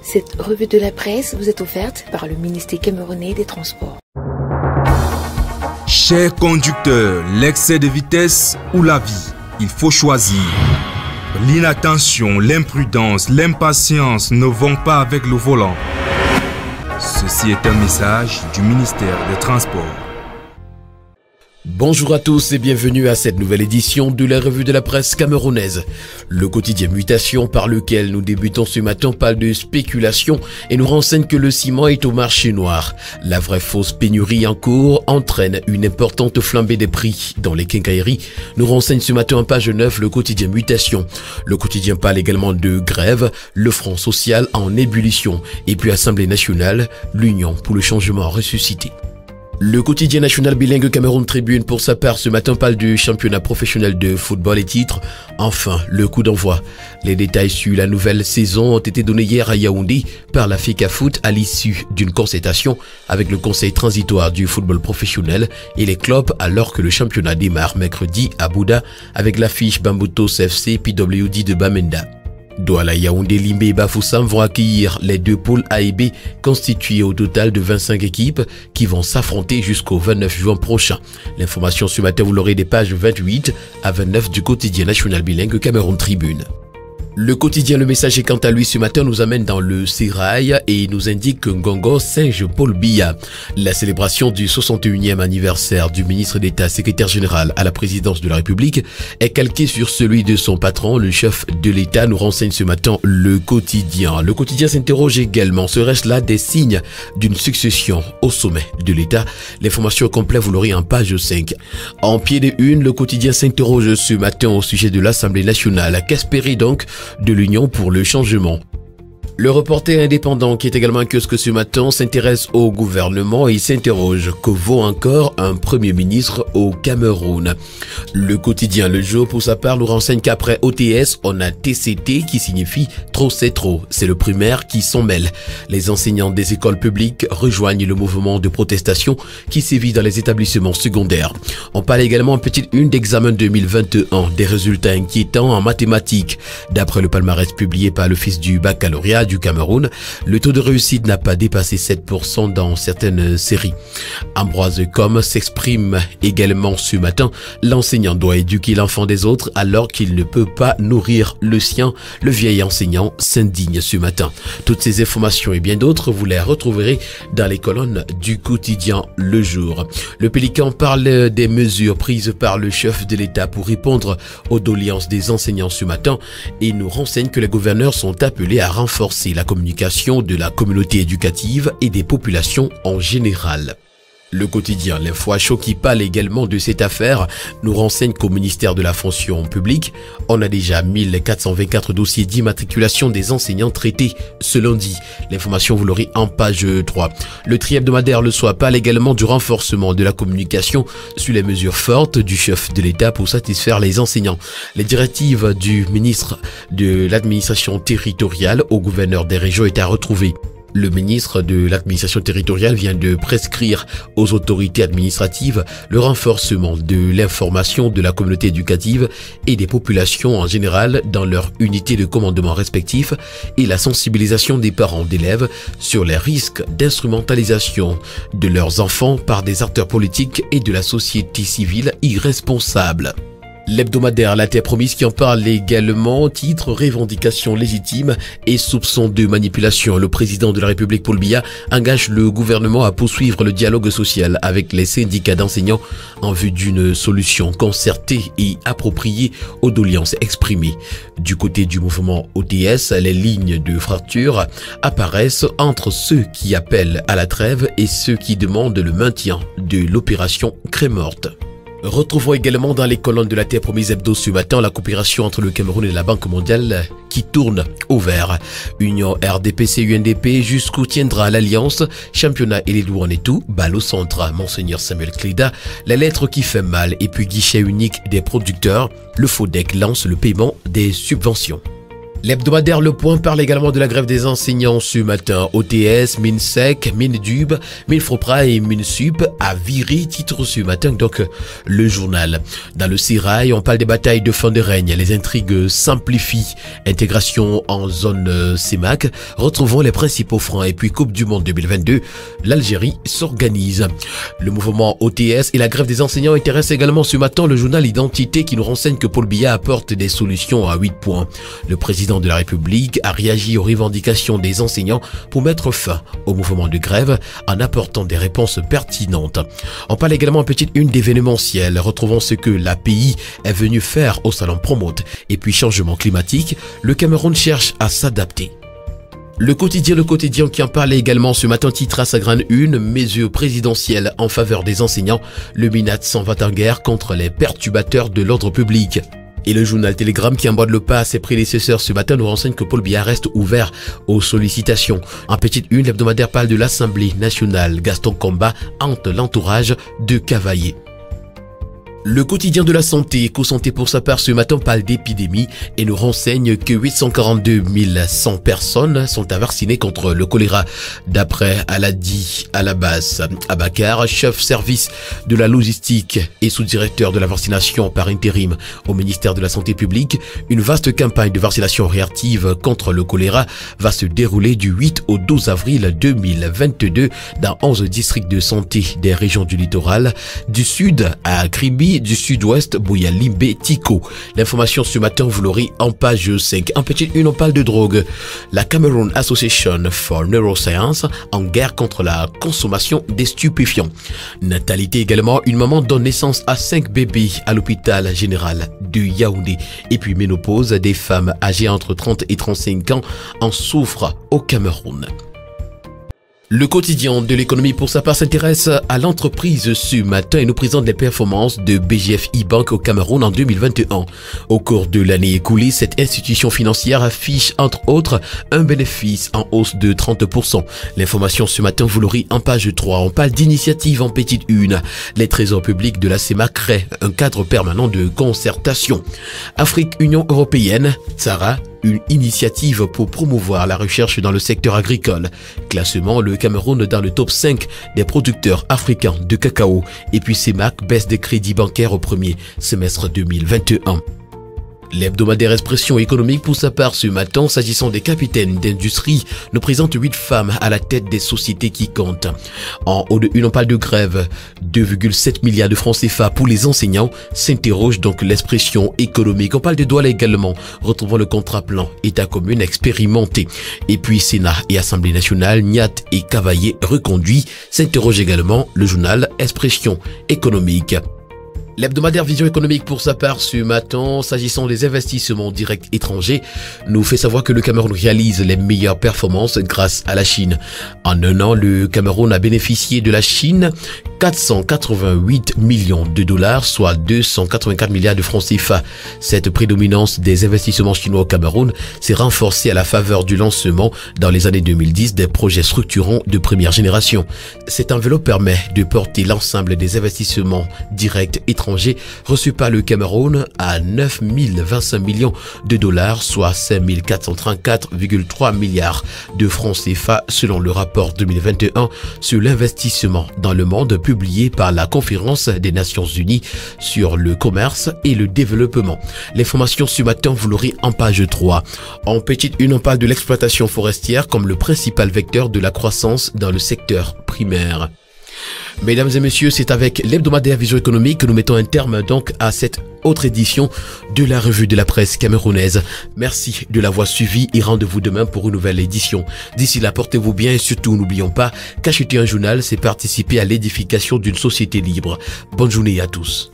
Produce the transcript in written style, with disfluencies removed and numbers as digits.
Cette revue de la presse vous est offerte par le ministère camerounais des Transports. Chers conducteurs, l'excès de vitesse ou la vie, il faut choisir. L'inattention, l'imprudence, l'impatience ne vont pas avec le volant. Ceci est un message du ministère des Transports. Bonjour à tous et bienvenue à cette nouvelle édition de la revue de la presse camerounaise. Le quotidien Mutation par lequel nous débutons ce matin parle de spéculation et nous renseigne que le ciment est au marché noir. La vraie fausse pénurie en cours entraîne une importante flambée des prix dans les quincailleries. Nous renseigne ce matin en page 9 le quotidien Mutation. Le quotidien parle également de grève, le front social en ébullition et puis Assemblée nationale, l'Union pour le changement ressuscité. Le quotidien national bilingue Cameroun Tribune pour sa part ce matin parle du championnat professionnel de football et titre. Enfin, le coup d'envoi. Les détails sur la nouvelle saison ont été donnés hier à Yaoundé par la FECAFOOT à l'issue d'une concertation avec le conseil transitoire du football professionnel et les clubs alors que le championnat démarre mercredi à Bouddha avec l'affiche Bamboutos FC PWD de Bamenda. Douala, Yaoundé, Limbe et Bafoussam vont accueillir les deux pôles A et B constitués au total de 25 équipes qui vont s'affronter jusqu'au 29 juin prochain. L'information ce matin, vous l'aurez des pages 28 à 29 du quotidien national bilingue Cameroun Tribune. Le quotidien Le Messager quant à lui ce matin nous amène dans le sérail et nous indique que Ngongo singe Paul Biya. La célébration du 61e anniversaire du ministre d'État secrétaire général à la présidence de la République est calquée sur celui de son patron, le chef de l'État, nous renseigne ce matin le quotidien. Le quotidien s'interroge également, serait-ce là des signes d'une succession au sommet de l'État? L'information complète vous l'aurez en page 5. En pied de une, le quotidien s'interroge ce matin au sujet de l'Assemblée nationale. Qu'espérer donc de l'Union pour le changement? Le reporter indépendant, qui est également un kiosque ce matin, s'intéresse au gouvernement et il s'interroge: que vaut encore un premier ministre au Cameroun? Le quotidien Le Jour, pour sa part, nous renseigne qu'après OTS, on a TCT qui signifie trop c'est trop. C'est le primaire qui s'en mêle. Les enseignants des écoles publiques rejoignent le mouvement de protestation qui sévit dans les établissements secondaires. On parle également en petite une d'examen 2021, des résultats inquiétants en mathématiques. D'après le palmarès publié par l'Office du baccalauréat du Cameroun, le taux de réussite n'a pas dépassé 7% dans certaines séries. Ambroise Com s'exprime également ce matin: l'enseignant doit éduquer l'enfant des autres alors qu'il ne peut pas nourrir le sien. Le vieil enseignant s'indigne ce matin. Toutes ces informations et bien d'autres, vous les retrouverez dans les colonnes du quotidien Le Jour. Le Pélican parle des mesures prises par le chef de l'État pour répondre aux doléances des enseignants ce matin et nous renseigne que les gouverneurs sont appelés à renforcer la communication de la communauté éducative et des populations en général. Le quotidien L'Info à chaud, qui parle également de cette affaire, nous renseigne qu'au ministère de la fonction publique, on a déjà 1424 dossiers d'immatriculation des enseignants traités ce lundi. L'information vous l'aurez en page 3. Le tri-hebdomadaire Le Soir parle également du renforcement de la communication sur les mesures fortes du chef de l'État pour satisfaire les enseignants. Les directives du ministre de l'administration territoriale au gouverneur des régions est à retrouver. Le ministre de l'administration territoriale vient de prescrire aux autorités administratives le renforcement de l'information de la communauté éducative et des populations en général dans leurs unités de commandement respectifs et la sensibilisation des parents d'élèves sur les risques d'instrumentalisation de leurs enfants par des acteurs politiques et de la société civile irresponsables. L'hebdomadaire La Terre Promise qui en parle également, titre: revendications légitimes et soupçons de manipulation. Le président de la République Paul Biya engage le gouvernement à poursuivre le dialogue social avec les syndicats d'enseignants en vue d'une solution concertée et appropriée aux doléances exprimées. Du côté du mouvement OTS, les lignes de fracture apparaissent entre ceux qui appellent à la trêve et ceux qui demandent le maintien de l'opération Crémorte. Retrouvons également dans les colonnes de La Terre Promise Hebdo ce matin la coopération entre le Cameroun et la Banque mondiale qui tourne au vert. Union RDPC-UNDP, jusqu'où tiendra l'alliance? Championnat et les douanes et tout, balle au centre. Monseigneur Samuel Cléda, la lettre qui fait mal et puis guichet unique des producteurs. Le FODEC lance le paiement des subventions. L'hebdomadaire Le Point parle également de la grève des enseignants ce matin. OTS, MINSEC, MINDUB, MINFROPRA et MINSUP a viré titre ce matin, donc le journal. Dans le Sérail, on parle des batailles de fin de règne. Les intrigues s'amplifient. Intégration en zone CEMAC. Retrouvons les principaux fronts. Et puis Coupe du Monde 2022, l'Algérie s'organise. Le mouvement OTS et la grève des enseignants intéressent également ce matin le journal Identité qui nous renseigne que Paul Biya apporte des solutions à 8 points. Le président de la République a réagi aux revendications des enseignants pour mettre fin au mouvement de grève en apportant des réponses pertinentes. On parle également en petite une d'événementiel. Retrouvons ce que l'API est venu faire au salon Promote. Et puis changement climatique, le Cameroun cherche à s'adapter. Le quotidien qui en parle également ce matin titre à sa grande une, mesures présidentielles en faveur des enseignants. Le MINAT s'en va en guerre contre les perturbateurs de l'ordre public. Et le journal Télégramme qui emboîte le pas à ses prédécesseurs ce matin nous renseigne que Paul Biya reste ouvert aux sollicitations. En petite une, l'hebdomadaire parle de l'Assemblée nationale. Gaston Combat hante l'entourage de Cavaillé. Le quotidien de la santé, EcoSanté pour sa part ce matin parle d'épidémie et nous renseigne que 842 100 personnes sont à vacciner contre le choléra. D'après Aladi Alabas Abakar, chef service de la logistique et sous-directeur de la vaccination par intérim au ministère de la Santé publique, une vaste campagne de vaccination réactive contre le choléra va se dérouler du 8 au 12 avril 2022 dans 11 districts de santé des régions du littoral, du sud à Kribi, du sud-ouest, Bouya-Limbe, Tico. L'information ce matin, vous l'aurez en page 5. En petite une, on parle de drogue. La Cameroon Association for Neuroscience en guerre contre la consommation des stupéfiants. Natalité également, une maman donne naissance à 5 bébés à l'hôpital général de Yaoundé. Et puis ménopause, des femmes âgées entre 30 et 35 ans en souffrent au Cameroun. Le quotidien de l'économie pour sa part s'intéresse à l'entreprise ce matin et nous présente les performances de BGF e-Bank au Cameroun en 2021. Au cours de l'année écoulée, cette institution financière affiche entre autres un bénéfice en hausse de 30%. L'information ce matin, vous l'aurez en page 3. On parle d'initiative en petite une. Les trésors publics de la CEMAC créent un cadre permanent de concertation. Afrique Union Européenne, Sarah, une initiative pour promouvoir la recherche dans le secteur agricole. Classement, le Cameroun dans le top 5 des producteurs africains de cacao. Et puis CEMAC baisse des crédits bancaires au premier semestre 2021. L'hebdomadaire Expression économique pour sa part ce matin, s'agissant des capitaines d'industrie, nous présente 8 femmes à la tête des sociétés qui comptent. En haut de une, on parle de grève. 2,7 milliards de francs CFA pour les enseignants, s'interroge donc l'Expression économique. On parle de Douala également. Retrouvons le contrat plan État commune expérimenté. Et puis Sénat et Assemblée nationale, Niat et Cavaillé reconduits, s'interroge également le journal Expression économique. L'hebdomadaire Vision économique pour sa part ce matin, s'agissant des investissements directs étrangers, nous fait savoir que le Cameroun réalise les meilleures performances grâce à la Chine. En un an, le Cameroun a bénéficié de la Chine 488 millions de dollars, soit 284 milliards de francs CFA. Cette prédominance des investissements chinois au Cameroun s'est renforcée à la faveur du lancement dans les années 2010 des projets structurants de première génération. Cette enveloppe permet de porter l'ensemble des investissements directs étrangers reçus par le Cameroun à 9 025 millions de dollars, soit 5 434,3 milliards de francs CFA selon le rapport 2021 sur l'investissement dans le monde publié par la Conférence des Nations Unies sur le commerce et le développement. L'information ce matin, vous l'aurez en page 3. En petite une, on parle de l'exploitation forestière comme le principal vecteur de la croissance dans le secteur primaire. Mesdames et messieurs, c'est avec l'hebdomadaire Vision économique que nous mettons un terme donc à cette autre édition de la revue de la presse camerounaise. Merci de l'avoir suivi et rendez-vous demain pour une nouvelle édition. D'ici là, portez-vous bien et surtout n'oublions pas qu'acheter un journal, c'est participer à l'édification d'une société libre. Bonne journée à tous.